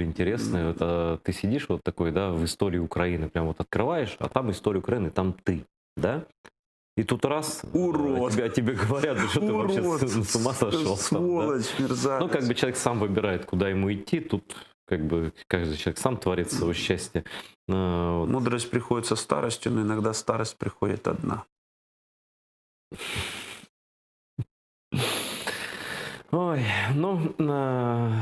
интересные. Это ты сидишь вот такой, да, в истории Украины, прям вот открываешь, а там история Украины, там ты, да? И тут раз Урод. тебе говорят, да что ты вообще Урод, с ума сошел. там, да? сволочь, мерзавец. Ну, как бы человек сам выбирает, куда ему идти. Тут как бы каждый человек сам творит свое счастье. Вот. Мудрость приходит со старостью, но иногда старость приходит одна. Ой, ну,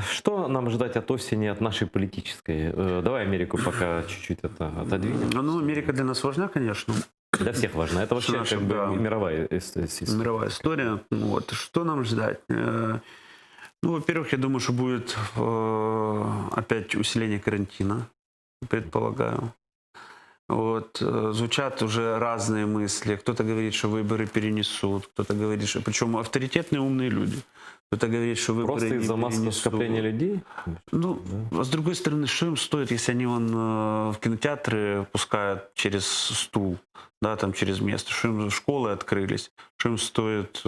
что нам ждать от осени, от нашей политической? Давай Америку пока чуть-чуть это отодвинем. Ну, Америка для нас важна, конечно. Для всех важно. Это вообще Наша, как бы да. мировая история. Мировая история. Вот. Что нам ждать? Ну, во-первых, я думаю, что будет опять усиление карантина, предполагаю. Вот. Звучат уже разные мысли. Кто-то говорит, что выборы перенесут, кто-то говорит, что... Причем авторитетные умные люди. Кто-то говорит, что выборы Просто не из-за массового перенесут. скопления людей? Ну, а с другой стороны, что им стоит, если они в кинотеатры пускают через стул, да, там через место, что им школы открылись, что им стоит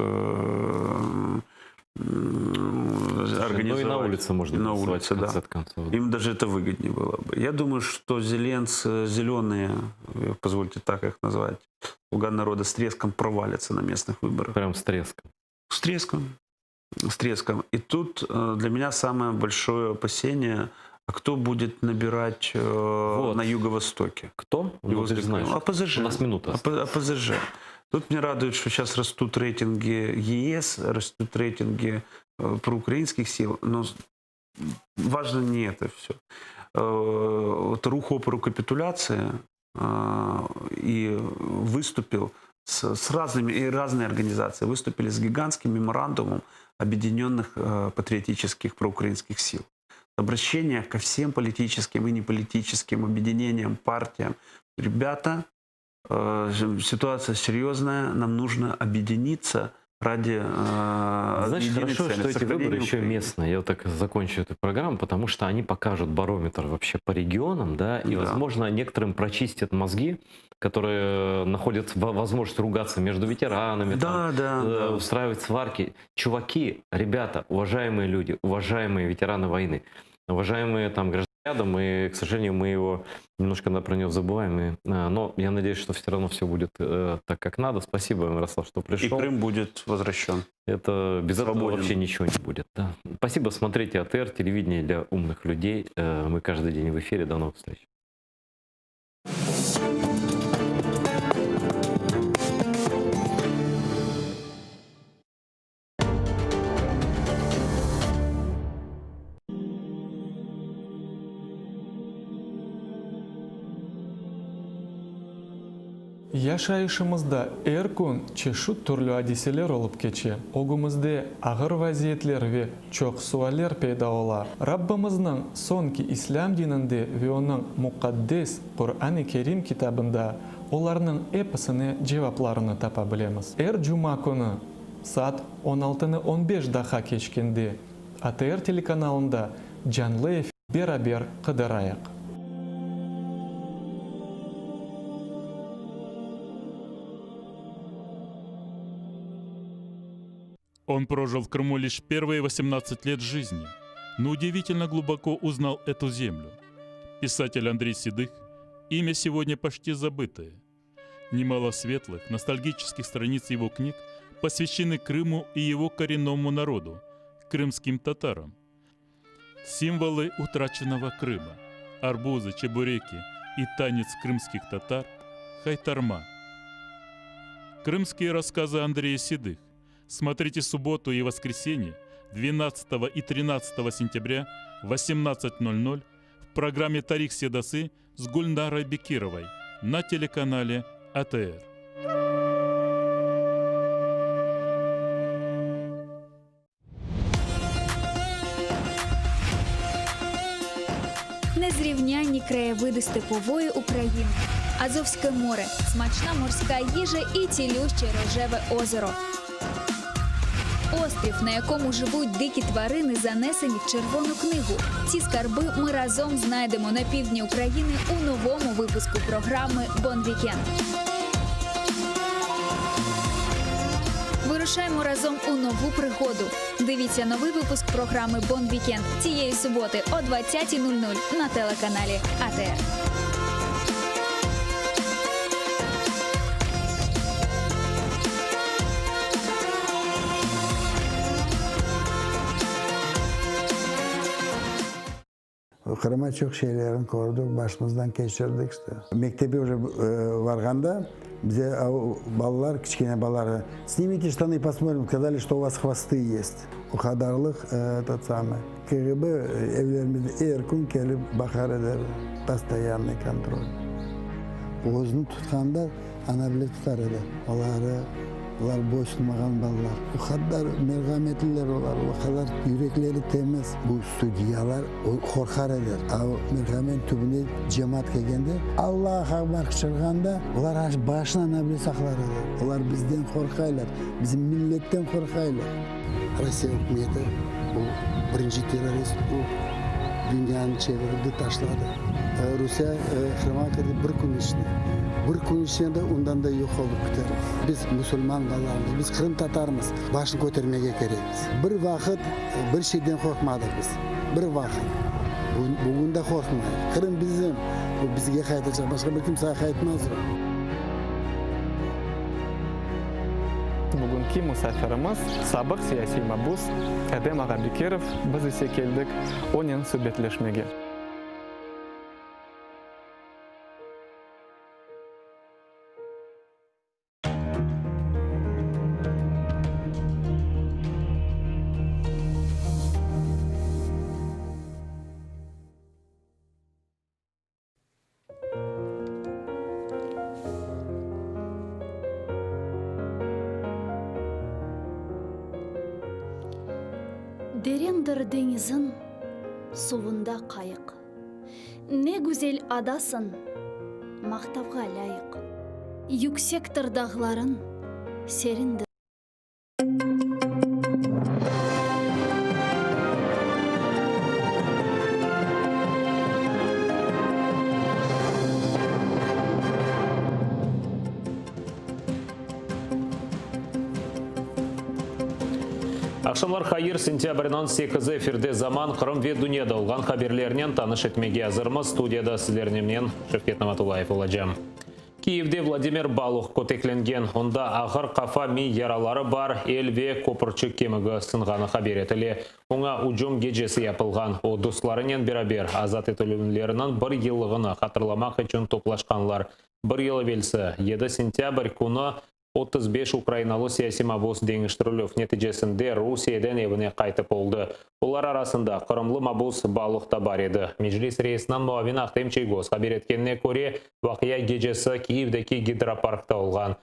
организовать. Ну и на улице можно И на назвать, улице, в конце да. концов. Им даже это выгоднее было бы. Я думаю, что зеленые, позвольте так их назвать, слуга народа с треском провалятся на местных выборах. Прям с треском. С треском. С треском. И тут для меня самое большое опасение, а кто будет набирать Вот. на юго-востоке? Кто? И Ну, возле ты же знаешь. Крыма. АПЗЖ. У нас минута. АПЗЖ. Тут мне радует, что сейчас растут рейтинги ЕС, растут рейтинги проукраинских сил, но важно не это все. Вот рух опору капитуляции и выступил с разными, и разные организации выступили с гигантским меморандумом объединенных патриотических проукраинских сил. Обращение ко всем политическим и неполитическим объединениям, партиям. Ребята, ситуация серьезная, нам нужно объединиться ради Знаешь, единой хорошо, цели, что эти сохранения выборы еще Украины. местные. Я вот так закончу эту программу, потому что они покажут барометр вообще по регионам, да, и, Да. возможно, некоторым прочистят мозги, которые находят возможность ругаться между ветеранами, там, Да. устраивать сварки. Чуваки, ребята, уважаемые люди, уважаемые ветераны войны, уважаемые там граждане рядом, и, к сожалению, мы его немножко про него забываем. Но я надеюсь, что все равно все будет так, как надо. Спасибо, Ярослав, что И пришел. Крым будет возвращен. Это без этого Свободен. вообще ничего не будет. Да. Спасибо, смотрите АТР, телевидение для умных людей. Мы каждый день в эфире. До новых встреч. Яшайышымызда әр күн чешут түрлі әдеселер олып кече. Огымызды ағыр вазиетлер ве чоқ суалер пейда ола. Раббымызның сонки ислам динінде ве оның мұқаддес Құр'ан-ы Керим китабында оларның эпосыны жевапларыны тапа білеміз. Әр жума күні саат 16:15 даха кечкенде АТР телеканалында жанлы эфир берабер қыдырайық. Он прожил в Крыму лишь первые 18 лет жизни, но удивительно глубоко узнал эту землю. Писатель Андрей Седых, имя сегодня почти забытое. Немало светлых, ностальгических страниц его книг посвящены Крыму и его коренному народу, крымским татарам. Символы утраченного Крыма, арбузы, чебуреки и танец крымских татар – хайтарма. Крымские рассказы Андрея Седых. Смотрите субботу и воскресенье 12 и 13 сентября в 18:00 в программе «Тарих Седасы» с Гульнарой Бекировой на телеканале АТР. Незрівнянні краєвиди степової України, Азовське море, смачна морська їжа і цілюще рожеве озеро. Острів, на якому живуть дикі тварини, занесені в Червону книгу. Ці скарби ми разом знайдемо на півдні України у новому випуску програми «Бон Вікенд». Вирушаємо разом у нову пригоду. Дивіться новий випуск програми «Бон Вікенд» цієї суботи о 20:00 на телеканалі АТR. Kırım'a çok şeylerin koyduk, başımızdan geçirdik işte. Mektebe уже varganda bize ballar, kichkine ballar, снимите штаны, посмотрим, сказали, что у вас хвосты есть. O kadarlık tot самый. KGB evlerimizde her gün gelip bakar eder, постоянный контроль. O'zini tutganda ana bile tutar edi. Ular boysunmagan ballar. O kadar merhametliler olar, o kadar yürekleri temiz. Bu studiyalar korkar eder. Merhamet tübüne cemaat kelgende Allah'a haber çıkırganda ular başına ana bile saklar eder. Ular bizden korkaylar, bizim milletten korkaylar. Rusya hükümeti bu birinci terörist bu dünyanın çevirdi taşladı. Rusya Kırım'a kirdi bir gün içinde. Bir gün içinde ondan da yok olup biter. Biz Müslüman kallarımız, biz Kırım Tatarımız. Başını götürmeye gerekiz. Bir vakit bir şeyden korkmadık biz. Bir vakit. Bugün de korkmayın. Kırım bizim. Bu bizge kayıtacak. Başka bir kimseye kayıtmaz. Bugünkü misafirimiz sabık siyasi mabus Edem Agabekirov. Biz ise keldik onun sübetleşmege. Derеңдір деңізін, суында қайық. Не güzel адасın, мақтауға лайық. Yüksектір dağların, serindir. Акшамлар хайыр сентябрьнан 8 эфирде заман Кырым ве дүниеде олған хаберлерінен таныш етмеге азырмыз. Студияда сіздерінен Шевкет Наматулаев олажам. Киевде Владимир Балух көтекленген. Онда ағыр қафа ми яралары бар ел ве көпірчік кемігі сынғаны хабер етілі. Оңа ұжым гежесі япылған. О достарынан берабер азат етілімлерінің бір елығыны қатырламақ үшін топлашқанлар. Бір елі белсі 7 сентябрь күні 35 Украиналы саяси мабус деңіштіріліп нәтижесінде Русиядан евіне қайтып oldu. Олар арасында Қырымлы мабус Балуқта бар еді. Межлис рейсінен Муавин Ақтем Чейгоз хабер еткеніне көре вақия гежесі Киевдегі гидропаркта olған.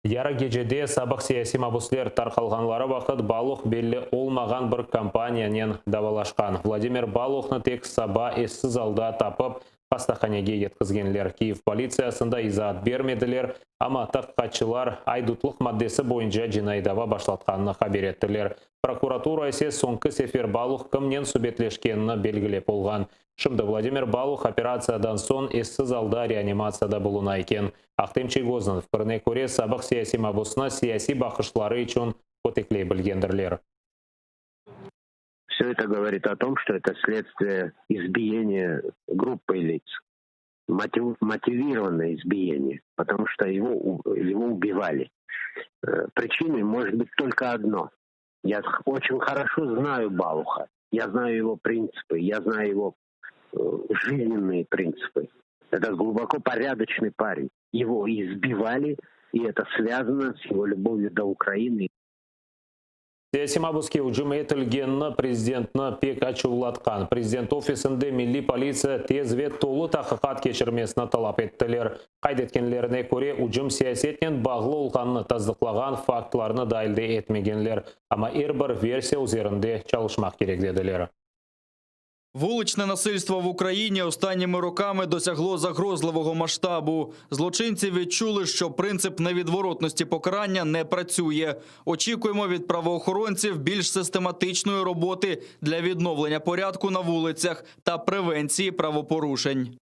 Яра гежеде сабық саяси мабуслер тарқалғанлары вақыт Балуқ белі олмаған бір компаниямен давалашқан. Владимир Балуқны тек саба ессіз алда тапып, Хастаханеге еткізгенлер. Киев полициясында изаат бермеділер, ама таққатшылар айдутлық маддесі бойынша жинайдава башлатқанына хабер еттілер. Прокуратура есе соңғы сефер Балух кімнен субетлешкеніне белгілеп болған. Шымды Владимир Балух операциядан сон ессіз алда реанимацияда болуна екен. Ақтем Чейгоздың пікіріне көре сабық саяси мабусына саяси бақышлары үшін көтеклей білгендірлер. Все это говорит о том, что это следствие избиения группы лиц. Мотивированное избиение, потому что его убивали. Причиной может быть только одно. Я очень хорошо знаю Балуха. Я знаю его принципы, я знаю его жизненные принципы. Это глубоко порядочный парень. Его избивали, и это связано с его любовью до Украины. Саяси мабуске ұжым етілгенні президентні пек ачулатқан. Президент офисінде милли полиция тез ве толы тақиқат кешірмесіні талап еттілер. Қайдеткенлеріне көре ұжым сиясетнен бағлы олғанны таздықлаған фактларны дайылды етмегенлер. Ама әрбір версия üzerinde çalışmak керек деділер. Вуличне насильство в Україні останніми роками досягло загрозливого масштабу. Злочинці відчули, що принцип невідворотності покарання не працює. Очікуємо від правоохоронців більш систематичної роботи для відновлення порядку на вулицях та превенції правопорушень.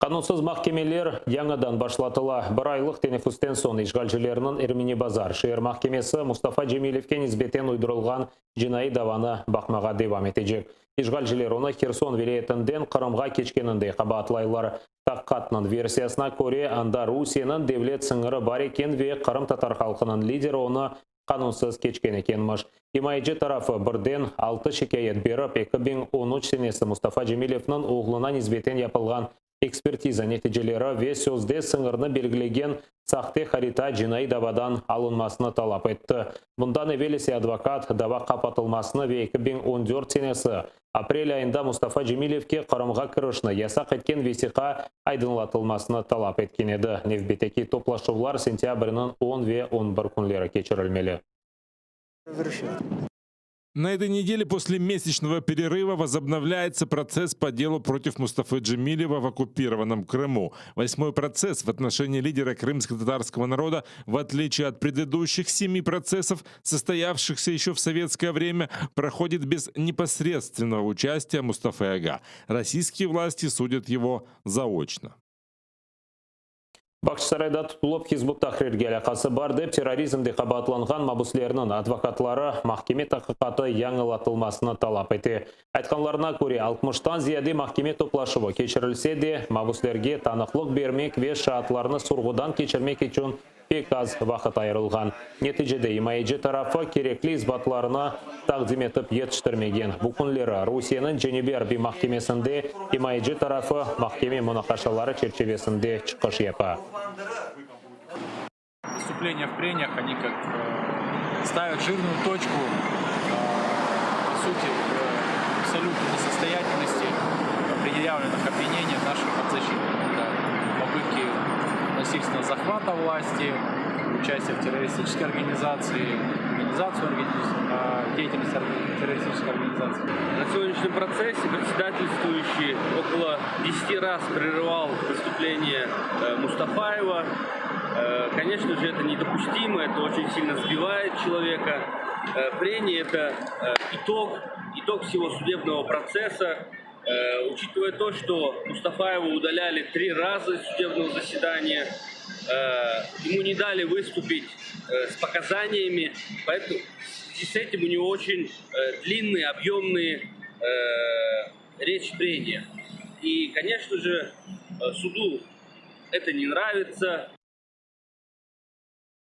Канунсыз махкемелер яңадан башлатыла. Бір айлық тенефустен сон ишгалчыларының Эрмини базар. Шehir махкемесі Мустафа Джемилевке низбетен уйдырылған жинайы даваны бақмаға девам етежек. Ишгалчылар оны Херсон вилаятынден Қырымға кечкенінде қабатлайлар. Таққатның версиясына көре анда Русияның девлет сыңыры бар екен ве Қырым татар халқының лидері оны канунсыз кечкен екенміш. Имайджи тарафы бірден 6 шекайет беріп, 2013 сенесі Мустафа Джемилевнің оғлына низбетен япылған экспертиза нәтижелері ве сөзде сыңырны белгілеген сақты харита жинай давадан алынмасыны талап етті. Бұндан евелесе адвокат дава қапатылмасыны ве 2014 сенесі апрель айында Мустафа Джемилевке Қырымға кірішіні ясақ еткен весиқа айдынлатылмасыны талап еткен еді. Невбетеки топлашулар сентябрінің 10 ве 11 күнлері кечірілмелі. На этой неделе после месячного перерыва возобновляется процесс по делу против Мустафы Джемилева в оккупированном Крыму. 8-й процесс в отношении лидера крымско-татарского народа, в отличие от предыдущих 7 процессов, состоявшихся еще в советское время, проходит без непосредственного участия Мустафы Ага. Российские власти судят его заочно. Бақшысарайда тұтылып Хизбут Тахрирге алақасы бар деп терроризмде қабатланған мабуслерінің адвокатлары махкеме тақиқаты яңылатылмасыны талап еті. Айтқанларына көре 60-тан зияде махкеме топлашуы кешірілсе де, мабуслерге танықлық бермек ве шаатларны сұрғыдан кешірмек үшін пек аз вақыт айырылған. Нәтижеде Имайджи тарафы керекли избатларына тақдим етіп етіштірмеген. Бұл күнлері Русияның Женебе махкемесінде Имайджи тарафы махкеме мұнақашалары черчевесінде чықыш епа. Выступления в прениях, они как ставят жирную точку, по сути, абсолютной несостоятельности предъявленных обвинений наших подзащитников. Это попытки насильственного захвата власти, участие в террористической организации, деятельности террористической организации. На сегодняшнем процессе председательствующий около 10 раз прерывал выступление Мустафаева. Конечно же, это недопустимо, это очень сильно сбивает человека. Прения – это итог всего судебного процесса. Учитывая то, что Мустафаева удаляли 3 раза из судебного заседания, ему не дали выступить с показаниями, поэтому в связи с этим у него очень длинные, объемные речь в прениях. И, конечно же, суду это не нравится.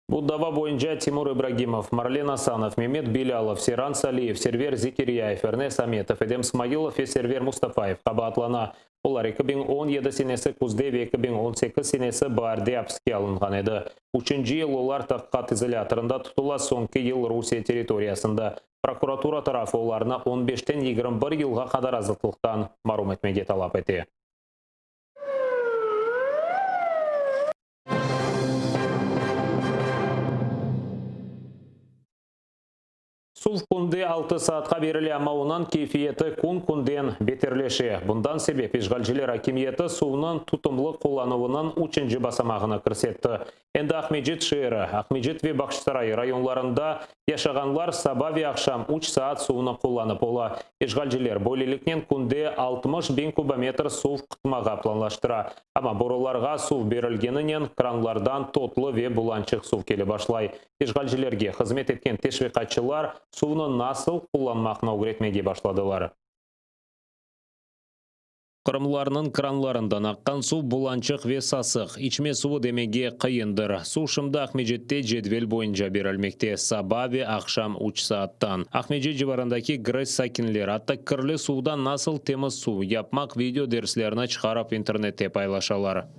Буддава бойынша Тимур Ибрагимов, Марлен Асанов, Мемет Билялов, Сиран Салиев, Сервер Зикирияев, Эрнес Аметов, Эдем Смагилов и Сервер Мустафаев қабатлана. Олар 2017 сенесі күзде 2018 сенесі барде апске алынған еді. 3-ші ел олар таққат изоляторында тұтыла соңғы ел Русия территориясында. Прокуратура тарафы оларына 15-тен 21 елға қадар азыттылықтан марум етмеге талап еті. Сув күнде 6 саатқа берілі амауынан кейфиеті күн-күнден бетерлеше. Бұндан себеп ишгалчылар акимиеті суының тұтымлы қолануының 3-ші басамағына кірсетті. Енді Ахмеджит шehri, Ахмеджит ве Бақшсарай районларында яшағанлар сабави ақшам 3 саат суыны қоланып ола. Ишгалчылар бөлелікнен күнде 60 000 кубометр сув қытмаға планлаштыра. Ама бороларға сув берілгенінен кранлардан тотлы ве буланчық сув келі башлай. Ишгалчыларге қызмет еткен тешвиқатчылар суны насыл қоланмақна үгретмеге башладылар. Қырымларының кранларындан аққан су буланчық ве сасық, ичме суы демеге қиындыр. Су шымда Ахмеджетте жедвел бойынша берілмекте, сабави ақшам 3 сааттан. Ахмеджет живарындаки грыз сакинлер атты кірлі судан насыл теміз су япмақ видео дерслеріні чықарап интернетте пайлашалар.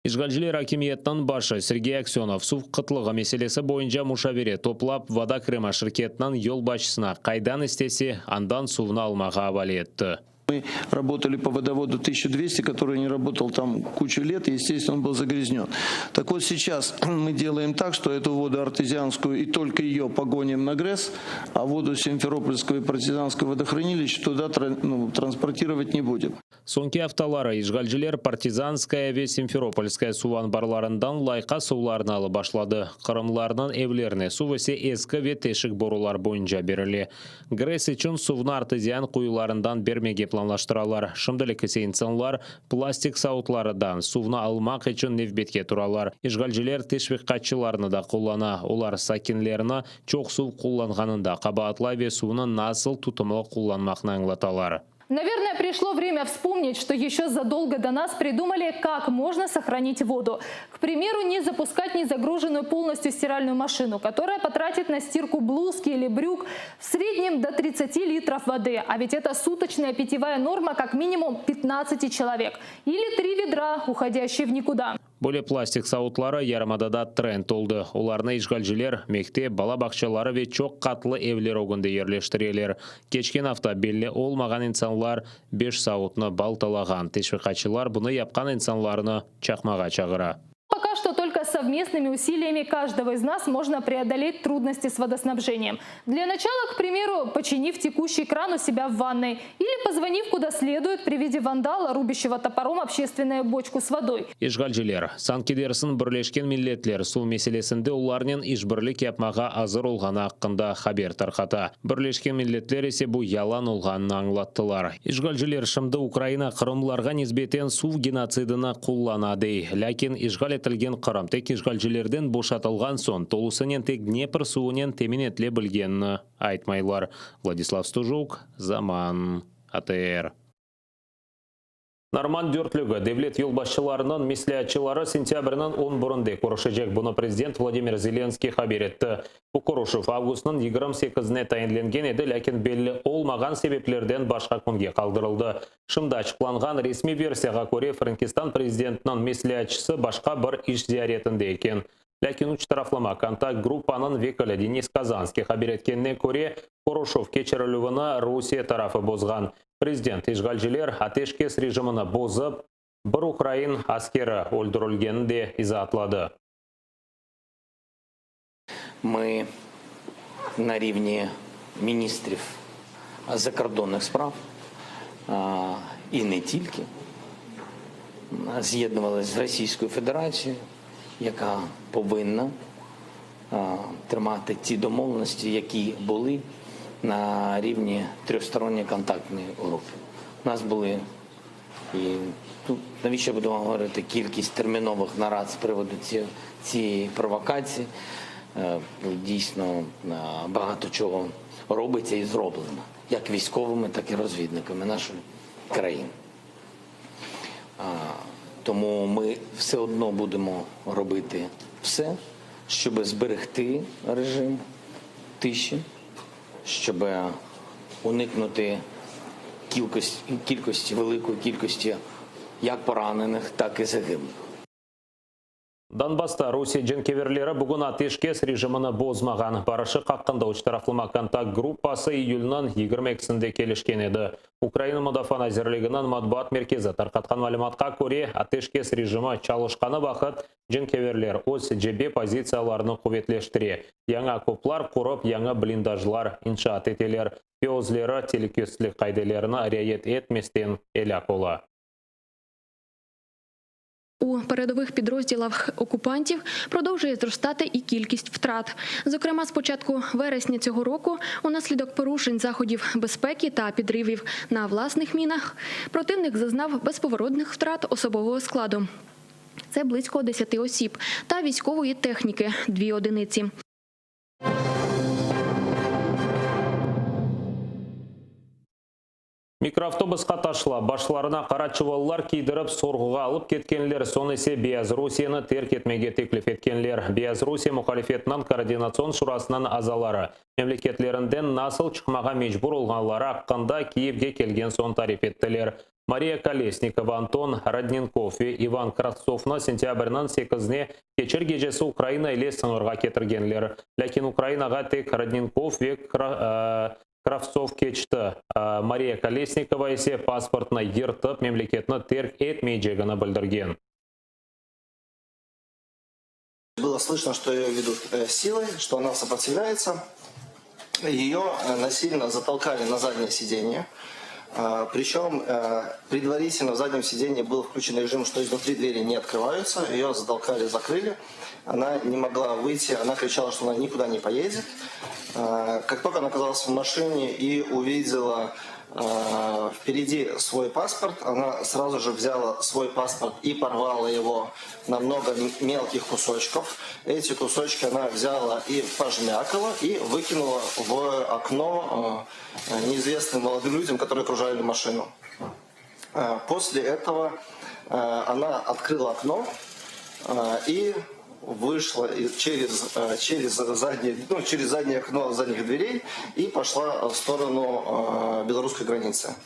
Ишгалчылар акимиеттің башы Сергей Аксенов сув қытлығы меселесі бойынша мушавере топлап вода крема шirketінің ел башысына қайдан істесе, андан сувны алмаға авали етті. Мы работали по водоводу 1200, который не работал там кучу лет, и, естественно, он был загрязнен. Так вот сейчас мы делаем так, что эту воду артезианскую и только ее погоним на ГРЭС, а воду Симферопольского и партизанского водохранилища туда транспортировать не будем. Сонки автолары ишгалжилер партизанская ве Симферопольская суван барларындан лайқа суларны алып башлады. Қырымларынан евлеріне сувесе ескі ве тешік борулар бойынша берілі. ГРЭС үшін сувны артезиан қойыларындан бермеге планлаштыралар. Шымдылы кесейінсанлар пластик сауытларыдан сувны алмақ үшін невбетке туралар. Ишгалжилер тешвик қатшыларны да қоллана. Олар сакинлеріні чоқ сув қолланғанында қабатла ве суны насыл тұтымлы қолланмақны аңлаталар. Наверное, пришло время вспомнить, что еще задолго до нас придумали, как можно сохранить воду. К примеру, не запускать незагруженную полностью стиральную машину, которая потратит на стирку блузки или брюк в среднем до 30 литров воды. А ведь это суточная питьевая норма как минимум 15 человек. Или 3 ведра, уходящие в никуда. Более пластик сауытлары ярмадада тренд oldu. Оларны ишгалжилер, мектеп, бала бақшалары ве чоқ қатлы евлер огынды ерлештірелер. Кечкен автобелі олмаған инсанлар 5 сауытны балталаған. Тешвиқатшылар бұны япқан инсанларыны чақмаға чағыра. Пока что только совместными усилиями каждого из нас можно преодолеть трудности с водоснабжением. Для начала, к примеру, починив текущий кран у себя в ванной или позвонив куда следует при виде вандала, рубящего топором общественную бочку с водой. Ишгалжилер, санкедерсін бірлешкен миллетлер су меселесінде оларнен ишбірлік япмаға азыр олғаны аққында хабер тарқата. Бірлешкен миллетлер есе бұл ялан олғанын аңлаттылар. Ишгалжилер шымды Украина қырымларға низбетен су геноцидына құлланады. Ләкин ишгал етілген қырым тек ишгалжилерден бошатылған сон толысынен тек Днепр суынен темен етле білгенні айтмайлар. Владислав Стужук, Заман, АТР. Норман дөртлігі девлет елбасшыларының мислиятчылары сентябрінің 10 бұрынды көрішежек. Бұны президент Владимир Зеленский хабер етті. Бұл Құрышев августның 28-не тайынленген еді, ләкин белі олмаған себеплерден башқа күнге қалдырылды. Шымда ашықланған ресми версияға көре Франкистан президентінің мислиятчысы башқа бір іш зияретінде екен. Ләкин үш тарафлама контакт группаның векілі Денис Казанский хабер еткеніне көре Құрышев кечірілуіні Русия тарафы бозған. Президент ишгалжилер атешкес режимini бозып, бір Украин аскері өлдірілгенін де изатлады. Мы на рівні міністрів закордонних справ і не тільки з'єднувалися з Російською Федерацією, яка повинна тримати ті домовленості, які були на рівні трьохсторонньої контактної групи. У нас були, і тут навіщо будемо говорити, кількість термінових нарад з приводу цієї провокації. Дійсно багато чого робиться і зроблено, як військовими, так і розвідниками нашої країни. Тому ми все одно будемо робити все, щоб зберегти режим тиші, щоб уникнути великої кількості як поранених, так і загиблих. Донбасста Русия дженкеверлері бүгін атешкес режимini бозмаған. Барышы қаққында үш тарафлама контакт группасы июльнан 22-сінде келішкен еді. Украина Мұдафа әзірлігінің матбуат меркезі тарқатқан мәліметқа көре атешкес режимі чалышқаны бақыт дженкеверлер өз жебе позицияларını қуветлештіре. Яңа көплар құрып, яңа блиндажлар иншаат етелер. Пеозлері телекөстілік қайделеріні ряет етместен еляк ола. У передових підрозділах окупантів продовжує зростати і кількість втрат. Зокрема, з початку вересня цього року унаслідок порушень заходів безпеки та підривів на власних мінах противник зазнав безповоротних втрат особового складу. Це близько 10 осіб та військової техніки – 2 одиниці. Микроавтобусқа ташыла башларына қара чуаллар кейдіріп сорғыға алып кеткенлер, сонысы Биязрусияны терк етмеге теклif еткенлер. Биязрусия мұхалифетінен координацион шурасынан азалары. Мемлекетлерінден насыл чықмаға мечбур олғанлары аққанда Киевге келген сон тариф еттілер. Мария Колесникова, Антон Родненков и Иван Кравцовны сентябрьнан 8-не кечір гежесі Украина еле сыңырға кетіргенлер. Ләкин Украинаға тек Родненков век Кравцов кечті. Мария Колесникова есе паспортна ертіп мемлекетні терк етмейджегіні білдірген. Было слышно, что ее ведут силой, что она сопротивляется. Ее насильно затолкали на заднее сиденье. Причем предварительно в заднем сиденье был включен режим, что изнутри двери не открываются. Ее затолкали, закрыли. Она не могла выйти, она кричала, что она никуда не поедет. Как только она оказалась в машине и увидела впереди свой паспорт, она сразу же взяла свой паспорт и порвала его на много мелких кусочков. Эти кусочки она взяла и пожмякала и выкинула в окно неизвестным молодым людям, которые окружали машину. После этого она открыла окно и вышла через заднее окно задних дверей и пошла в сторону белорусской границы.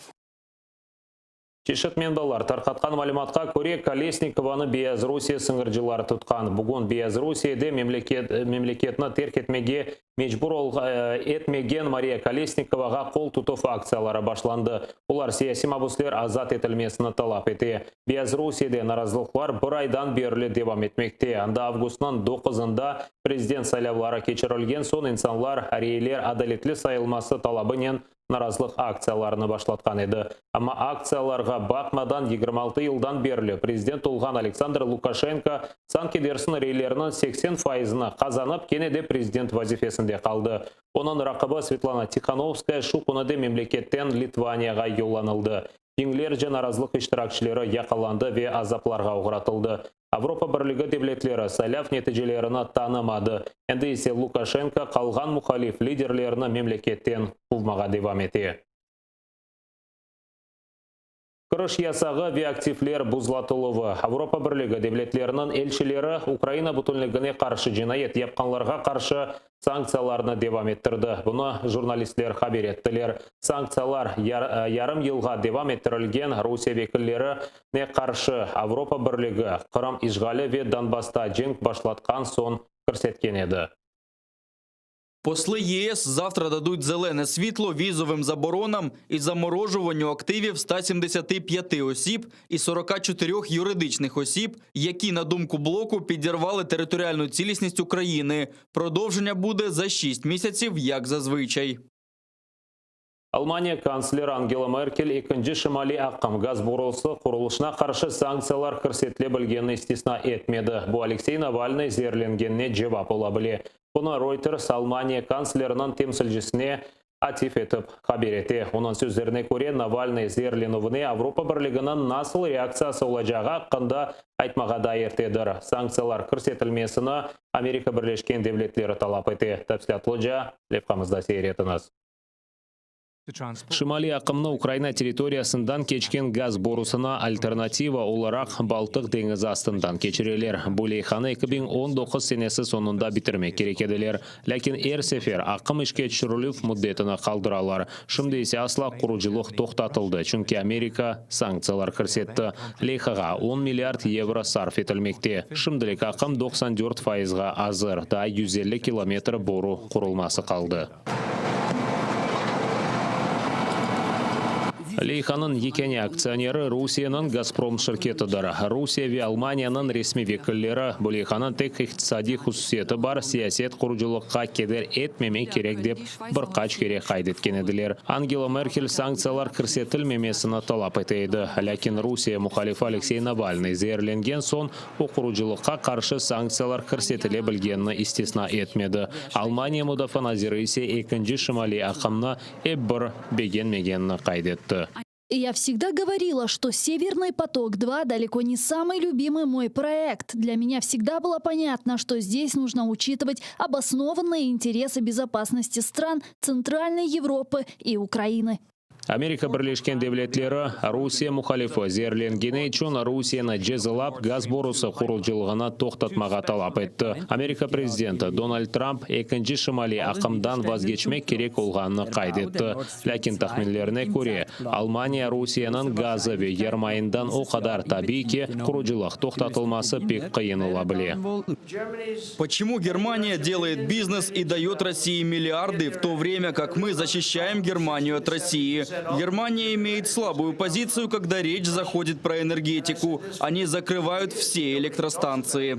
Чешетмен балар тарқатқан малиматқа көре Колесникованы Беларусия сыңыржылар тұтқан. Бүгін Беларусияде мемлекетіні терк етмеге мечбур етмеген Мария Колесниковаға қол тұтып акциялары башланды. Олар сияси мабуслер азат етілмесіні талап ете. Беларусияде наразылықлар бір айдан берілі девам етмекте. Анда августның 9-ында президент сайлаулары кечірілген сон инсанлар әрейлер адалетлі сайылмасы талабынен наразылық акцияларыны башлатқан еді. Ама акцияларға бақмадан 26 жылдан берлі президент olған Александр Лукашенко санкедерсін рейлерінің 80%-ны қазанып, кенеде президент вазифесінде қалды. Оның рақыбы Светлана Тихановская шуқыныды мемлекеттен Литванияға юланылды. Теңлер же наразылық іштіракшілері яқаланды ве азапларға ұғыратылды. Авропа бірлігі девлетлері сайлав нәтижелеріні танымады. Әнді есе Лукашенко қалған мұхалиф лидерлеріні мемлекеттен қувмаға девам ете. Күріш ясағы ве активлер бұзлатылығы. Авропа бірлігі девлетлерінің елшілері Украина бүтінлігіне қаршы жинайет епқанларға қаршы санкцияларны девам еттірді. Бұны журналистлер хабер еттілер. Санкциялар ярым елға девам еттірілген Русия векіллері не қаршы Авропа бірлігі Қырым ишғалі ве Донбасста женг башлатқан сон көрсеткен еді. Посли ЄС завтра дадуть зелене світло візовим заборонам і заморожуванню активів 175 осіб і 44 юридичних осіб, які, на думку блоку, підірвали територіальну цілісність України. Продовження буде за 6 місяців, як зазвичай. Алмания канцлер Ангела Меркель екінші шымали аққам газ борылысы құрылышына қаршы санкциялар көрсетіле білгенін істесна етмеді. Бұл Алексей Навальный зерленгеніне жауап ола біле. Бұны Reuters Алмания канцлерінің темсілжісіне атиф етіп хабер ете. Оның сөздеріне көре Навальный зерленуіне Авропа бірлігінің насыл реакциясы олажаға қында айтмаға дайыртедір. Санкциялар көрсетілмесіні Америка Бірлескен Девлетлері талап ете. Тәпсілатлыжа лепқамызда сейретіңіз. Шымали ақымны Украина территориясындан кечкен газ борусына альтернатива оларақ Балтық деңіз астындан кечірелер. Бөлейханы 2019 сенесі сонында бітірмек керекеділер. Ләкин сефер ақым ішке түшіріліп мұддетіні қалдыралар. Шымды есе асла құружылық тоқтатылды. Чүнки Америка санкциялар кірсетті. Лейхаға 10 миллиард евро сарф етілмекте. Шымдылік ақым 94%-ға азыр, да 150 километр бору құрылмасы қалды. Лейханың екені акционері Русияның Газпром шirketidir. Русия ве Алманияның ресми векіллері Лейханың тек иқтисади хусусиеті бар сиясет құружылыққа кедер етмеме керек деп бір қач керек қайдеткен еділер. Ангела Меркель санкциялар кірсетілмемесіні талап етейді. Ләкин Русия мұхалифы Алексей Навальный зерленген сон құружылыққа қаршы санкциялар кірсетіле білгенні истесна етмеді. Алмания мұдафа назиры есе екінші шымали ақымны бір беген-мегенні қайдетті. Я всегда говорила, что «Северный поток-2» далеко не самый любимый мой проект. Для меня всегда было понятно, что здесь нужно учитывать обоснованные интересы безопасности стран Центральной Европы и Украины. Америка Бірлешкен Девлетлері Русия мұхалифы зерленгені үшін Русияны жезалап газ борусы құрылжылығына тоқтатмаға талап етті. Америка президенті Дональд Трамп екінші шымали ақымдан вазгечмек керек олғанны қайдетті. Ләкин тахминлеріне көре, Алмания Русияның газы ве ермайындан о қадар табий ки құрылжылық тоқтатылмасы пек қиын олабіле. Почему Германия делает бизнес и дает России миллиарды, в то время как мы защищаем Германию от России? Германия имеет слабую позицию, когда речь заходит про энергетику. Они закрывают все электростанции.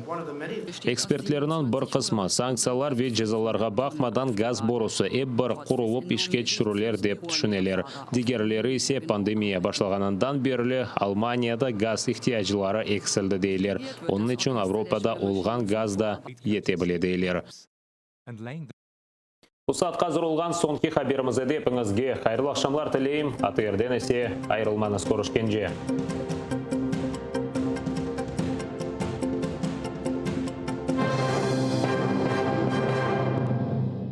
Экспертлерінің бір қысмы санкциялар ве жезаларға бақмадан газ борусы бір құрылып ішке түшірулер деп түшінелер. Дигерлері ise пандемия башлағанынан берлі Алманияда газ ихтияжылары эксілді дейлер. Оның үшін Европада олған газда ете біле дейлер. Ұсат қазір олған сонки хаберімізді депіңізге қайырлы ақшамлар тілейім. Атырден есе айрылманыз көрішкенже.